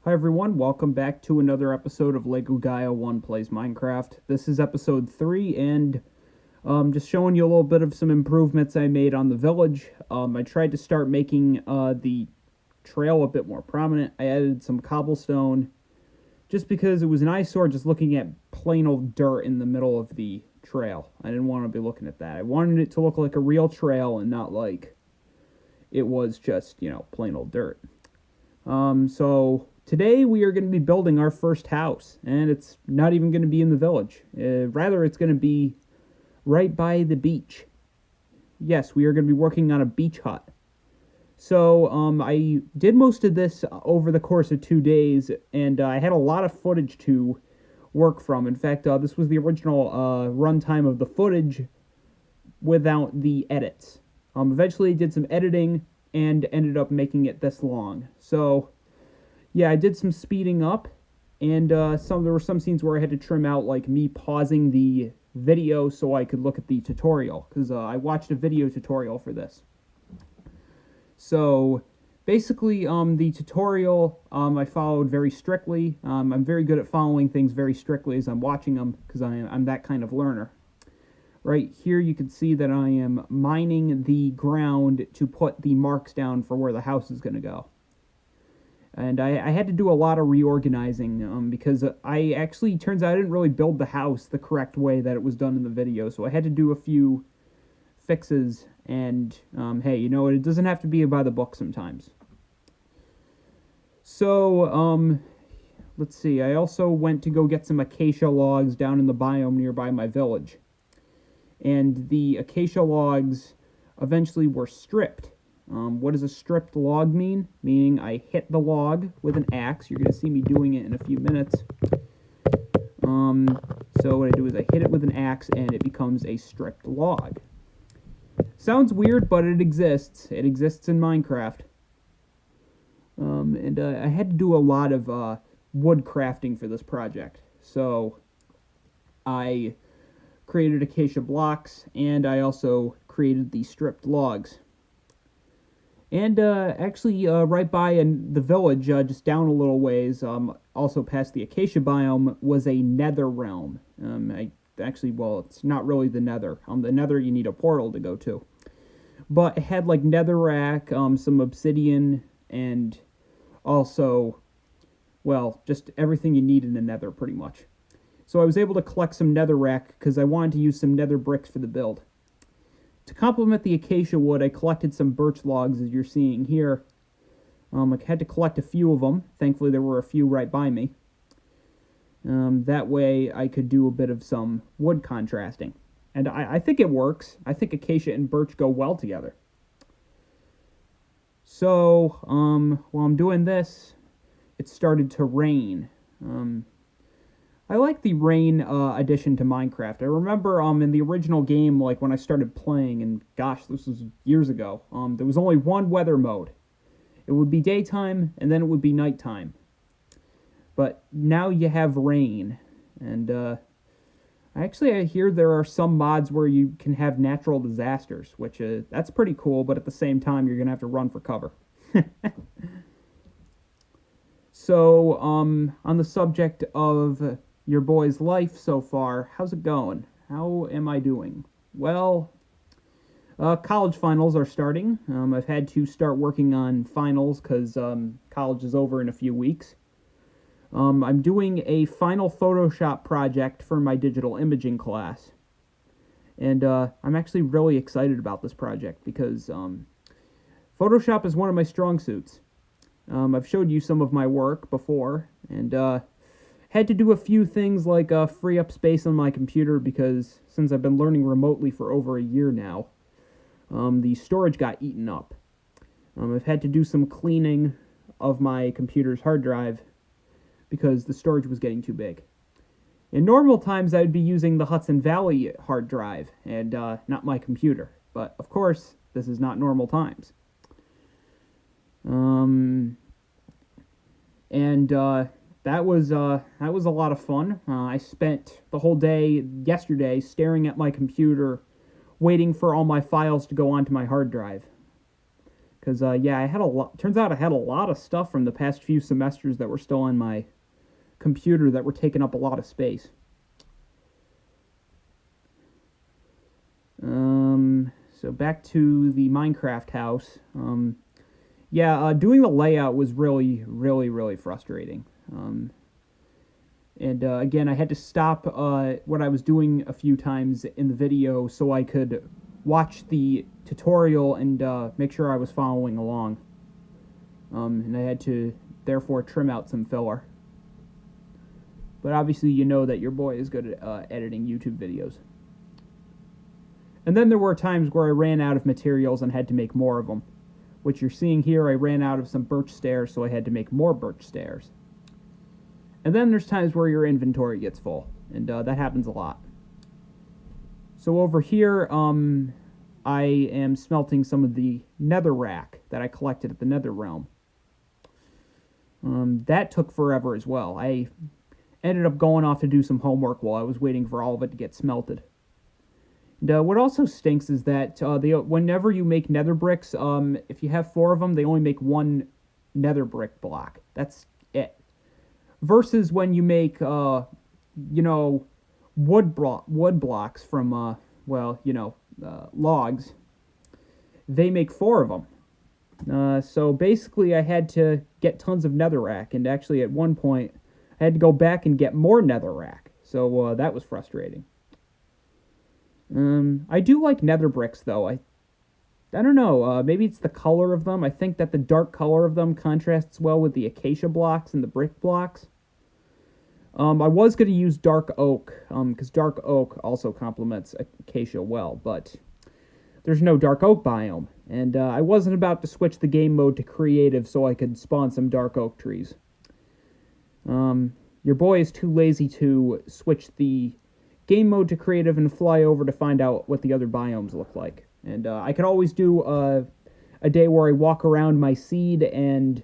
Hi everyone, welcome back to another episode of Lego Gaia 1 Plays Minecraft. This is episode 3, and just showing you a little bit of some improvements I made on the village. I tried to start making the trail a bit more prominent. I added some cobblestone, just because it was an eyesore just looking at plain old dirt in the middle of the trail. I didn't want to be looking at that. I wanted it to look like a real trail and not like it was just, plain old dirt. So today we are going to be building our first house, and it's not even going to be in the village. Rather, it's going to be right by the beach. Yes, we are going to be working on a beach hut. So I did most of this over the course of 2 days, and I had a lot of footage to work from. In fact, this was the original runtime of the footage without the edits. Eventually, I did some editing and ended up making it this long. So yeah, I did some speeding up, and there were some scenes where I had to trim out, like me pausing the video so I could look at the tutorial, because I watched a video tutorial for this. So basically, the tutorial I followed very strictly. I'm very good at following things very strictly as I'm watching them, because I'm that kind of learner. Right here you can see that I am mining the ground to put the marks down for where the house is going to go. And I had to do a lot of reorganizing because I actually, turns out I didn't really build the house the correct way that it was done in the video. So I had to do a few fixes, and hey, it doesn't have to be by the book sometimes. So, let's see, I also went to go get some acacia logs down in the biome nearby my village. And the acacia logs eventually were stripped. What does a stripped log mean? Meaning I hit the log with an axe. You're going to see me doing it in a few minutes. So what I do is I hit it with an axe and it becomes a stripped log. Sounds weird, but it exists. It exists in Minecraft. And I had to do a lot of wood crafting for this project. So I created acacia blocks, and I also created the stripped logs. And actually, right by the village, just down a little ways, also past the acacia biome, was a nether realm. It's not really the nether. The nether you need a portal to go to. But it had like netherrack, some obsidian, and also, just everything you need in the nether pretty much. So I was able to collect some netherrack because I wanted to use some nether bricks for the build. To complement the acacia wood, I collected some birch logs, as you're seeing here. I had to collect a few of them. Thankfully, there were a few right by me. That way, I could do a bit of some wood contrasting. And I think it works. I think acacia and birch go well together. So, while I'm doing this, it started to rain. I like the rain addition to Minecraft. I remember in the original game, like when I started playing, and gosh, this was years ago, there was only one weather mode. It would be daytime, and then it would be nighttime. But now you have rain, and I hear there are some mods where you can have natural disasters, which that's pretty cool, but at the same time, you're going to have to run for cover. So, on the subject of your boy's life so far, how's it going? How am I doing? Well, college finals are starting. I've had to start working on finals because college is over in a few weeks. I'm doing a final Photoshop project for my digital imaging class. And I'm actually really excited about this project because Photoshop is one of my strong suits. I've showed you some of my work before, and had to do a few things like free up space on my computer because since I've been learning remotely for over a year now, the storage got eaten up. I've had to do some cleaning of my computer's hard drive because the storage was getting too big. In normal times, I would be using the Hudson Valley hard drive and not my computer. But of course, this is not normal times. That was a lot of fun. I spent the whole day yesterday staring at my computer, waiting for all my files to go onto my hard drive. Because, yeah, I had a lot. Turns out I had a lot of stuff from the past few semesters that were still on my computer that were taking up a lot of space. So back to the Minecraft house. Yeah, doing the layout was really, really, really frustrating. And again, I had to stop what I was doing a few times in the video so I could watch the tutorial and make sure I was following along. And I had to, therefore, trim out some filler. But obviously you know that your boy is good at editing YouTube videos. And then there were times where I ran out of materials and had to make more of them. Which you're seeing here, I ran out of some birch stairs, so I had to make more birch stairs. And then there's times where your inventory gets full, and that happens a lot. So over here, I am smelting some of the netherrack that I collected at the Nether Realm. That took forever as well. I ended up going off to do some homework while I was waiting for all of it to get smelted. And what also stinks is that whenever you make nether bricks, if you have 4 of them, they only make 1 nether brick block. That's it. Versus when you make, wood blocks from, logs, they make 4 of them. So basically I had to get tons of netherrack, and actually at one point I had to go back and get more netherrack. So that was frustrating. I do like nether bricks, though. I don't know, maybe it's the color of them. I think that the dark color of them contrasts well with the acacia blocks and the brick blocks. I was going to use dark oak, because dark oak also complements acacia well, but there's no dark oak biome, and I wasn't about to switch the game mode to creative so I could spawn some dark oak trees. Your boy is too lazy to switch the game mode to creative and fly over to find out what the other biomes look like. And I could always do a day where I walk around my seed and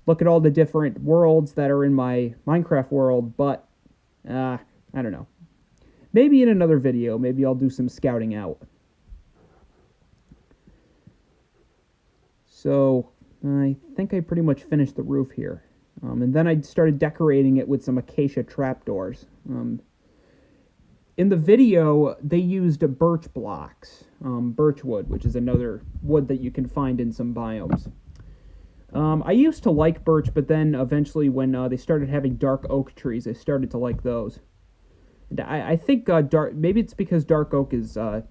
look at all the different worlds that are in my Minecraft world, but I don't know. Maybe in another video, maybe I'll do some scouting out. So I think I pretty much finished the roof here. And then I started decorating it with some acacia trapdoors. In the video, they used birch blocks, birch wood, which is another wood that you can find in some biomes. I used to like birch, but then eventually when they started having dark oak trees, I started to like those. And I think maybe it's because dark oak is a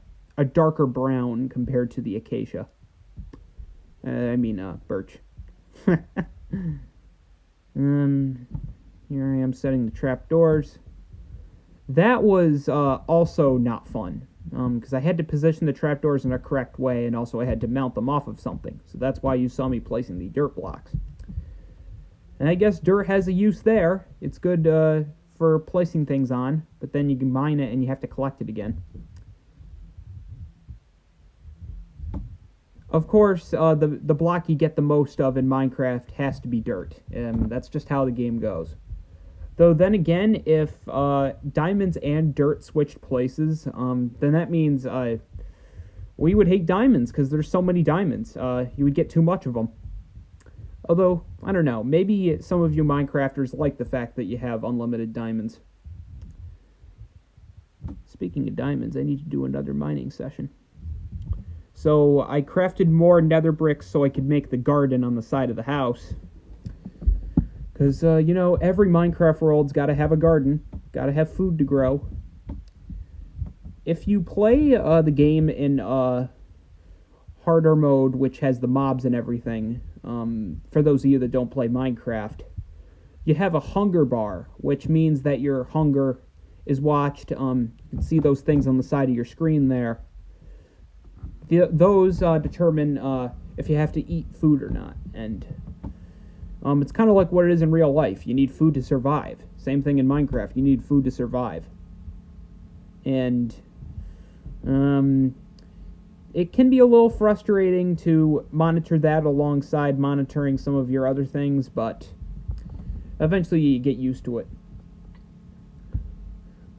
darker brown compared to the acacia. Birch. Here I am setting the trapdoors. That was also not fun, because I had to position the trapdoors in a correct way, and also I had to mount them off of something. So that's why you saw me placing the dirt blocks. And I guess dirt has a use there. It's good for placing things on, but then you can mine it and you have to collect it again. Of course, the block you get the most of in Minecraft has to be dirt. That's just how the game goes. Though then again, if diamonds and dirt switched places, then that means we would hate diamonds because there's so many diamonds. You would get too much of them. Although, I don't know, maybe some of you Minecrafters like the fact that you have unlimited diamonds. Speaking of diamonds, I need to do another mining session. So I crafted more nether bricks so I could make the garden on the side of the house. Because, every Minecraft world's got to have a garden. Got to have food to grow. If you play the game in harder mode, which has the mobs and everything, for those of you that don't play Minecraft, you have a hunger bar, which means that your hunger is watched. You can see those things on the side of your screen there. Those determine if you have to eat food or not. And it's kind of like what it is in real life. You need food to survive. Same thing in Minecraft. You need food to survive. And it can be a little frustrating to monitor that alongside monitoring some of your other things, but eventually you get used to it.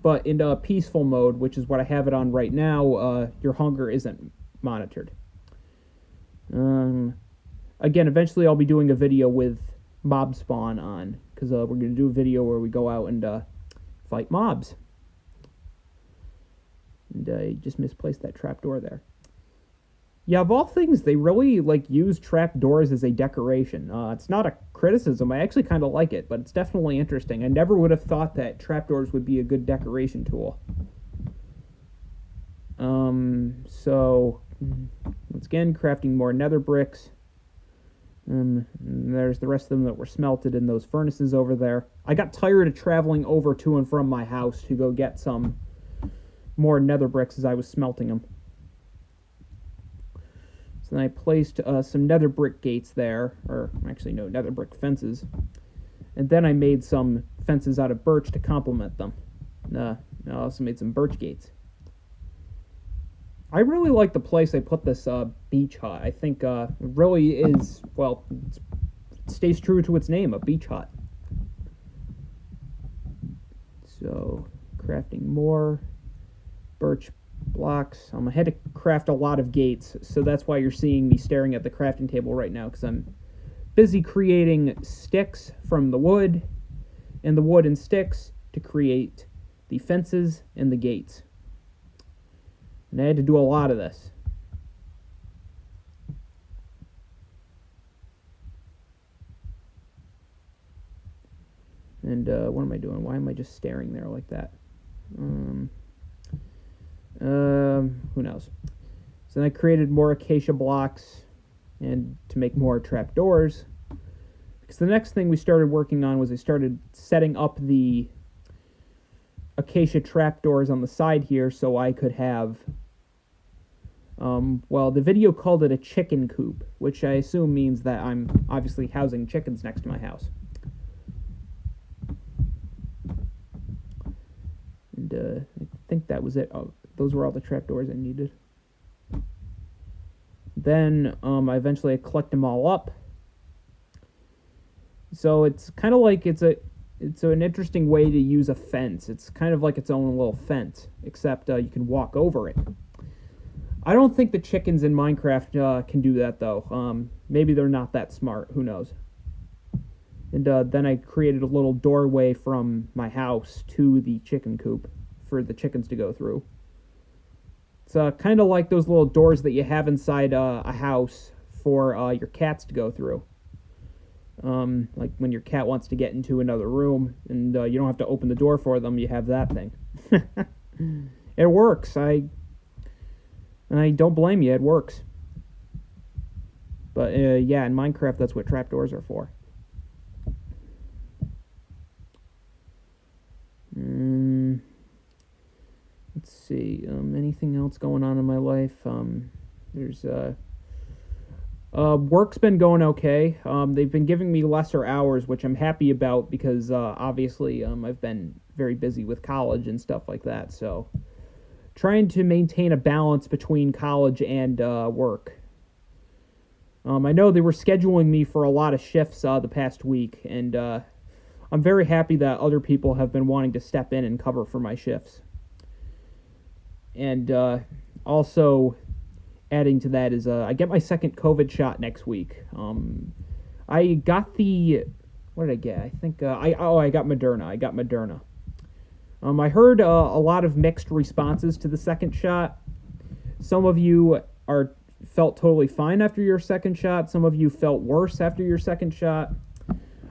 But in peaceful mode, which is what I have it on right now, your hunger isn't monitored. again, eventually I'll be doing a video with mob spawn on, because we're going to do a video where we go out and fight mobs. And I just misplaced that trapdoor there. Yeah, of all things, they really use trapdoors as a decoration. It's not a criticism. I actually kind of like it, but it's definitely interesting. I never would have thought that trapdoors would be a good decoration tool. So once again, crafting more nether bricks. There's the rest of them that were smelted in those furnaces over there. I got tired of traveling over to and from my house to go get some more nether bricks as I was smelting them. So then I placed some nether brick gates there, or actually no, nether brick fences. And then I made some fences out of birch to complement them. I also made some birch gates. I really like the place I put this beach hut. I think it really is, well, it stays true to its name, a beach hut. So, crafting more birch blocks. I had to craft a lot of gates, so that's why you're seeing me staring at the crafting table right now, because I'm busy creating sticks from the wood and sticks to create the fences and the gates. And I had to do a lot of this. And what am I doing? Why am I just staring there like that? Who knows? So then I created more acacia blocks and to make more trapdoors. Because the next thing we started working on was I started setting up the acacia trapdoors on the side here so I could have well, the video called it a chicken coop, which I assume means that I'm obviously housing chickens next to my house. And I think that was it. Oh, those were all the trapdoors I needed. Then I eventually collect them all up. So it's kind of like it's an interesting way to use a fence. It's kind of like its own little fence, except you can walk over it. I don't think the chickens in Minecraft can do that, though. Maybe they're not that smart. Who knows? And then I created a little doorway from my house to the chicken coop for the chickens to go through. It's kind of like those little doors that you have inside a house for your cats to go through. Like when your cat wants to get into another room and you don't have to open the door for them, you have that thing. It works. I don't blame you, it works. But yeah, in Minecraft, that's what trapdoors are for. Let's see, anything else going on in my life? There's work's been going okay. They've been giving me lesser hours, which I'm happy about because obviously I've been very busy with college and stuff like that, so trying to maintain a balance between college and work. I know they were scheduling me for a lot of shifts the past week, and I'm very happy that other people have been wanting to step in and cover for my shifts. And also, adding to that is I get my second COVID shot next week. I got what did I get? I think I got Moderna. I got Moderna. I heard a lot of mixed responses to the second shot. Some of you felt totally fine after your second shot. Some of you felt worse after your second shot.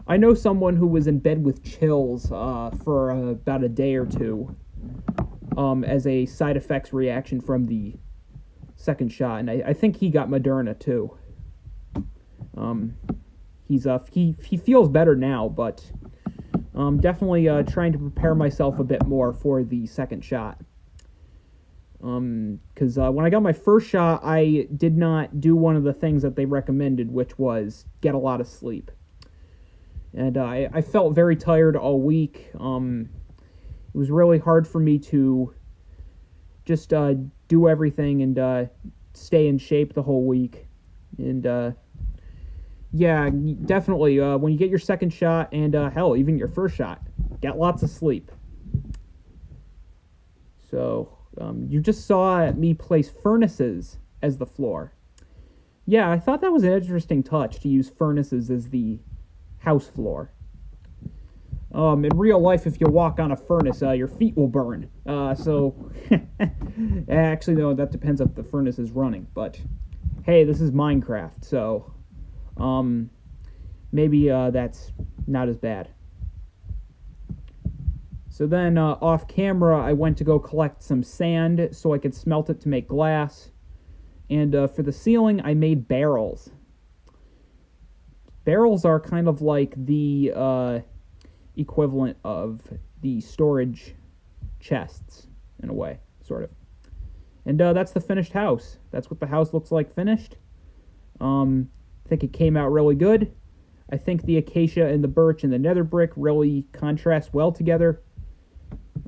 I know someone who was in bed with chills for about a day or two as a side effects reaction from the second shot, and I think he got Moderna too. He feels better now, but definitely trying to prepare myself a bit more for the second shot. Because when I got my first shot, I did not do one of the things that they recommended, which was get a lot of sleep. And I felt very tired all week. It was really hard for me to just do everything and stay in shape the whole week. And yeah, definitely, when you get your second shot and hell, even your first shot, get lots of sleep. So you just saw me place furnaces as the floor. Yeah, I thought that was an interesting touch to use furnaces as the house floor. In real life, if you walk on a furnace, your feet will burn. Actually, no, that depends if the furnace is running. But hey, this is Minecraft, so um, maybe that's not as bad. So then, off camera, I went to go collect some sand so I could smelt it to make glass. And for the ceiling, I made barrels. Barrels are kind of like the equivalent of the storage chests, in a way, sort of. And that's the finished house. That's what the house looks like finished. I think it came out really good. I think the acacia and the birch and the nether brick really contrast well together.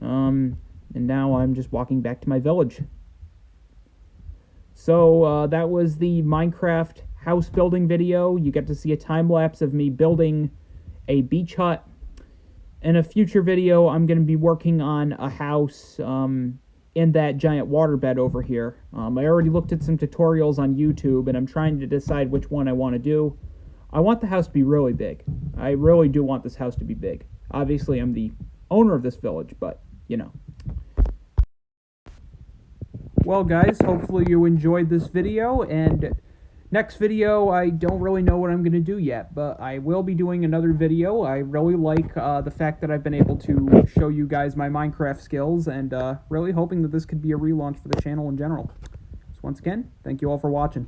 And now I'm just walking back to my village. So that was the Minecraft house building video. You get to see a time lapse of me building a beach hut. In a future video, I'm going to be working on a house in that giant waterbed over here. I already looked at some tutorials on YouTube, and I'm trying to decide which one I want to do. I want the house to be really big. I really do want this house to be big. Obviously, I'm the owner of this village, but, you know. Well, guys, hopefully you enjoyed this video, and next video, I don't really know what I'm going to do yet, but I will be doing another video. I really like the fact that I've been able to show you guys my Minecraft skills, and really hoping that this could be a relaunch for the channel in general. So once again, thank you all for watching.